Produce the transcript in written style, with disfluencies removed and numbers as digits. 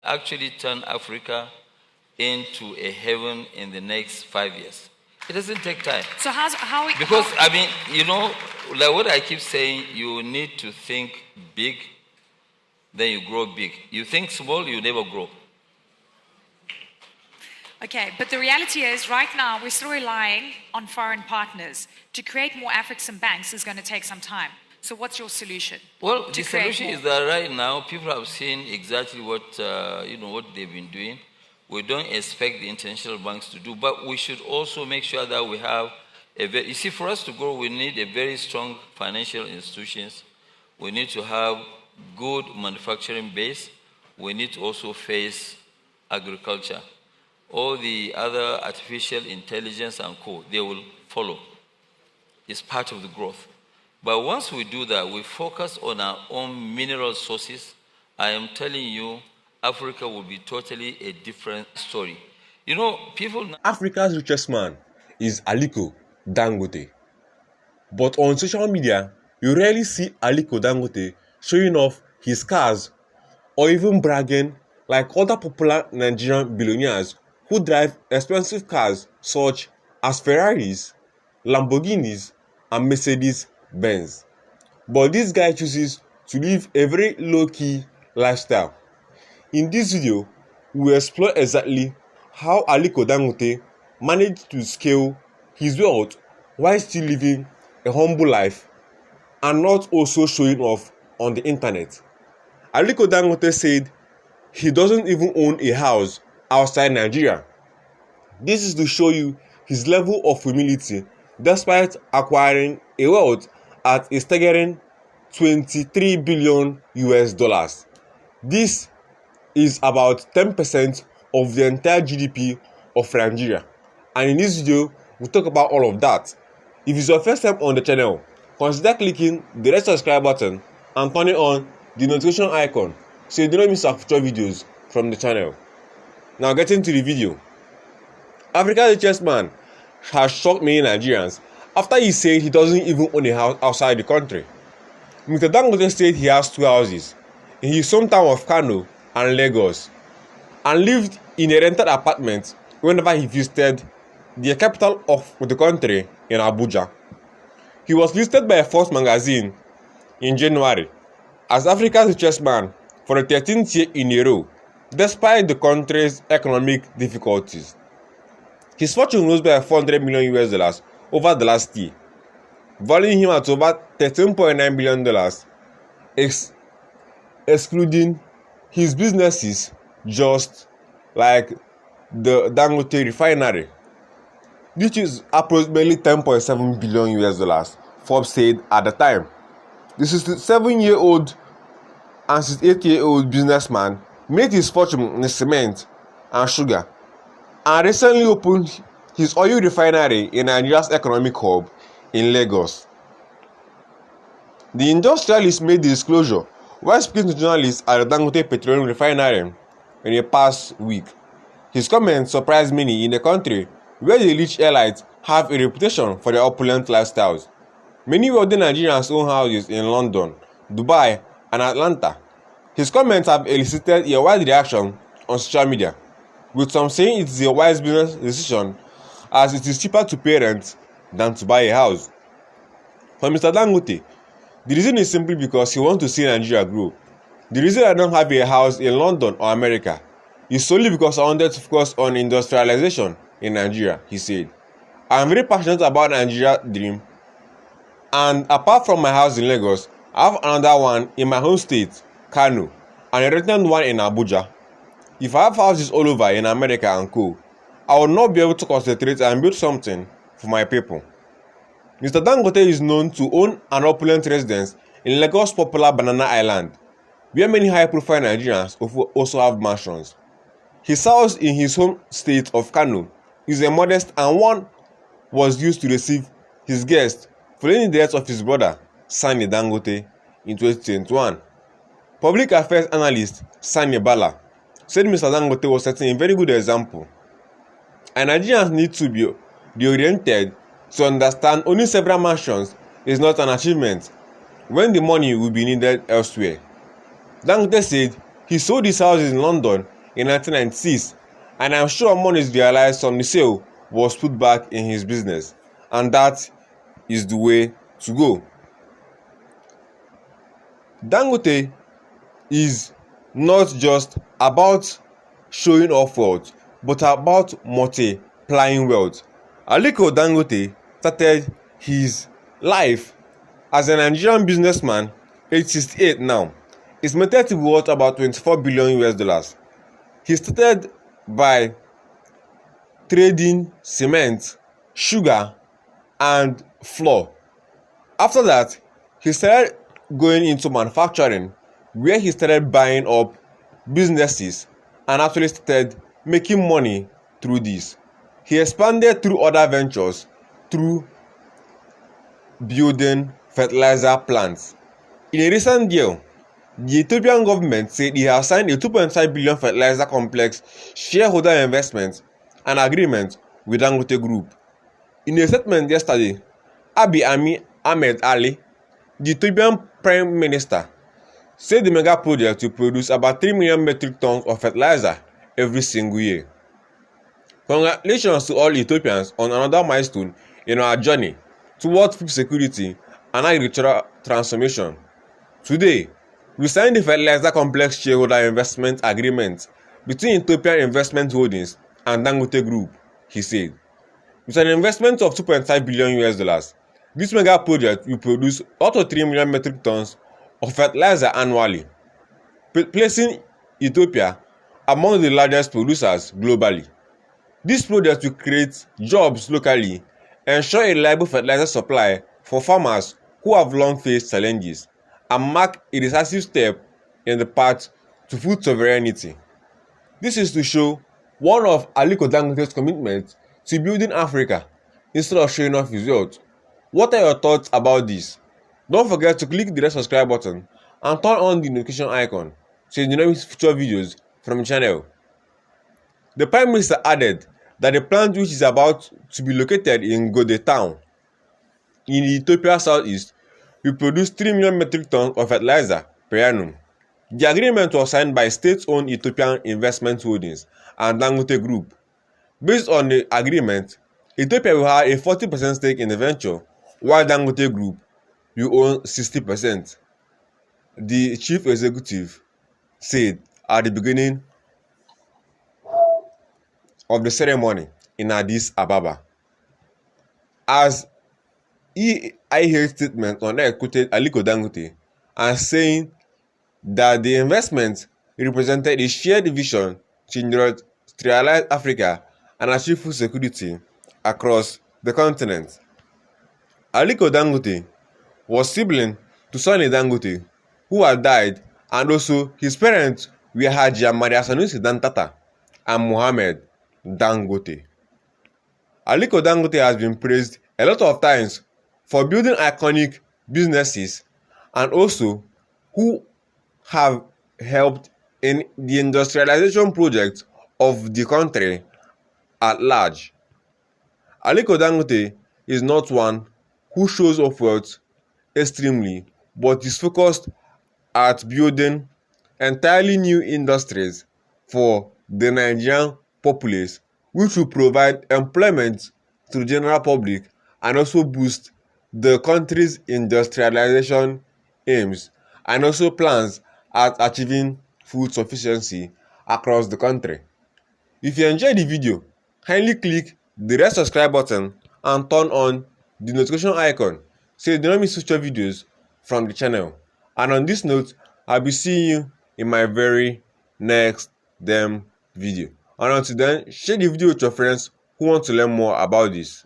actually turn Africa into a heaven in the next 5 years. It doesn't take time. So because I mean, like what I keep saying, you need to think big, then you grow big. You think small, you never grow. Okay, but the reality is right now we're still relying on foreign partners. To create more African banks is going to take some time. So what's your solution? Well, the solution is that right now people have seen exactly what what they've been doing. We don't expect the international banks to do, but we should also make sure that we have you see, for us to grow, we need a very strong financial institutions. We need to have good manufacturing base. We need to also face agriculture. All the other artificial intelligence and co, they will follow. It's part of the growth. But once we do that, we focus on our own mineral sources. I am telling you, Africa will be totally a different story. People... Africa's richest man is Aliko Dangote. But on social media, you rarely see Aliko Dangote showing off his cars or even bragging like other popular Nigerian billionaires who drive expensive cars such as Ferraris, Lamborghinis, and Mercedes-Benz. But this guy chooses to live a very low-key lifestyle. In this video, we will explore exactly how Aliko Dangote managed to scale his wealth while still living a humble life and not also showing off on the internet. Aliko Dangote said he doesn't even own a house outside Nigeria. This is to show you his level of humility despite acquiring a wealth at a staggering $23 billion. This is about 10% of the entire GDP of Nigeria. And in this video, we'll talk about all of that. If it's your first time on the channel, consider clicking the red subscribe button and turning on the notification icon so you do not miss our future videos from the channel. Now getting to the video. Africa's richest man has shocked many Nigerians after he said he doesn't even own a house outside the country. Mr. Dangote said he has 2 houses in his hometown of Kano and Lagos and lived in a rented apartment whenever he visited the capital of the country in Abuja. He was listed by Forbes magazine in January as Africa's richest man for the 13th year in a row, despite the country's economic difficulties. His fortune rose by $400 million over the last year, valuing him at over $13.9 billion, excluding his businesses just like the Dangote Refinery, which is approximately $10.7 billion, Forbes said at the time. The 67-year-old and 68-year-old businessman made his fortune in cement and sugar and recently opened his oil refinery in Nigeria's economic hub in Lagos. The industrialist made the disclosure while speaking to journalists at the Dangote Petroleum Refinery in the past week. His comments surprised many in a country where the rich elites have a reputation for their opulent lifestyles. Many wealthy Nigerians own houses in London, Dubai, and Atlanta. His comments have elicited a wide reaction on social media, with some saying it is a wise business decision as it is cheaper to pay rent than to buy a house. For Mr. Dangote, the reason is simply because he wants to see Nigeria grow. The reason I don't have a house in London or America is solely because I wanted to focus on industrialization in Nigeria, he said. I am very passionate about Nigeria's dream, and apart from my house in Lagos, I have another one in my home state, Kano, and a rented one in Abuja. If I have houses all over in America and co, I will not be able to concentrate and build something for my people. Mr. Dangote is known to own an opulent residence in Lagos' popular Banana Island, where many high-profile Nigerians also have mansions. His house in his home state of Kano is a modest and one was used to receive his guests following the death of his brother, Sani Dangote, in 2021. Public affairs analyst Sani Bala said Mr. Dangote was setting a very good example, and Nigerians need to be oriented to understand owning several mansions is not an achievement when the money will be needed elsewhere. Dangote said He sold his house in London in 1996, and I'm sure money realized from the sale was put back in his business, and that is the way to go. Dangote is not just about showing off wealth, but about multiplying wealth. Aliko Dangote started his life as a Nigerian businessman, age 68 now. His net worth about 24 billion US dollars. He started by trading cement, sugar, and flour. After that, he started going into manufacturing, where he started buying up businesses and actually started making money through this. He expanded through other ventures through building fertilizer plants. In a recent deal, the Ethiopian government said it has signed a 2.5 billion fertilizer complex shareholder investment and agreement with Dangote Group. In a statement yesterday, Abiy Ahmed Ali, the Ethiopian Prime Minister, said the mega project will produce about 3 million metric tons of fertilizer every single year. Congratulations to all Ethiopians on another milestone in our journey towards food security and agricultural transformation. Today, we signed the fertilizer complex shareholder investment agreement between Ethiopian Investment Holdings and Dangote Group, he said. With an investment of 2.5 billion US dollars, this mega project will produce up to 3 million metric tons of fertilizer annually, placing Ethiopia among the largest producers globally. This project will create jobs locally, ensure a reliable fertilizer supply for farmers who have long faced challenges, and mark a decisive step in the path to food sovereignty. This is to show one of Aliko Dangote's commitments to building Africa instead of showing off his wealth. What are your thoughts about this? Don't forget to click the red subscribe button and turn on the notification icon so you do not miss future videos from the channel. The Prime Minister added that the plant, which is about to be located in Gode town in Ethiopia southeast, will produce 3 million metric tons of fertilizer per annum. The agreement was signed by state-owned Ethiopian Investment Holdings and Dangote Group. Based on the agreement, Ethiopia will have a 40% stake in the venture, while Dangote Group will own 60%. The chief executive said at the beginning of the ceremony in Addis Ababa. As I heard statement on air quoted Aliko Dangote and saying that the investment represented a shared vision to industrialize Africa and achieve food security across the continent. Aliko Dangote was sibling to Sonny Dangote, who had died, and also his parents were Haji Maria Sanusi Dantata and Mohammed Dangote. Aliko Dangote has been praised a lot of times for building iconic businesses and also who have helped in the industrialization project of the country at large. Aliko Dangote is not one who shows off wealth extremely, but is focused at building entirely new industries for the Nigerian populace, which will provide employment to the general public and also boost the country's industrialization aims and also plans at achieving food sufficiency across the country. If you enjoyed the video, kindly click the red subscribe button and turn on the notification icon so you do not miss future videos from the channel. And on this note, I'll be seeing you in my very next video. And until then, share the video with your friends who want to learn more about this.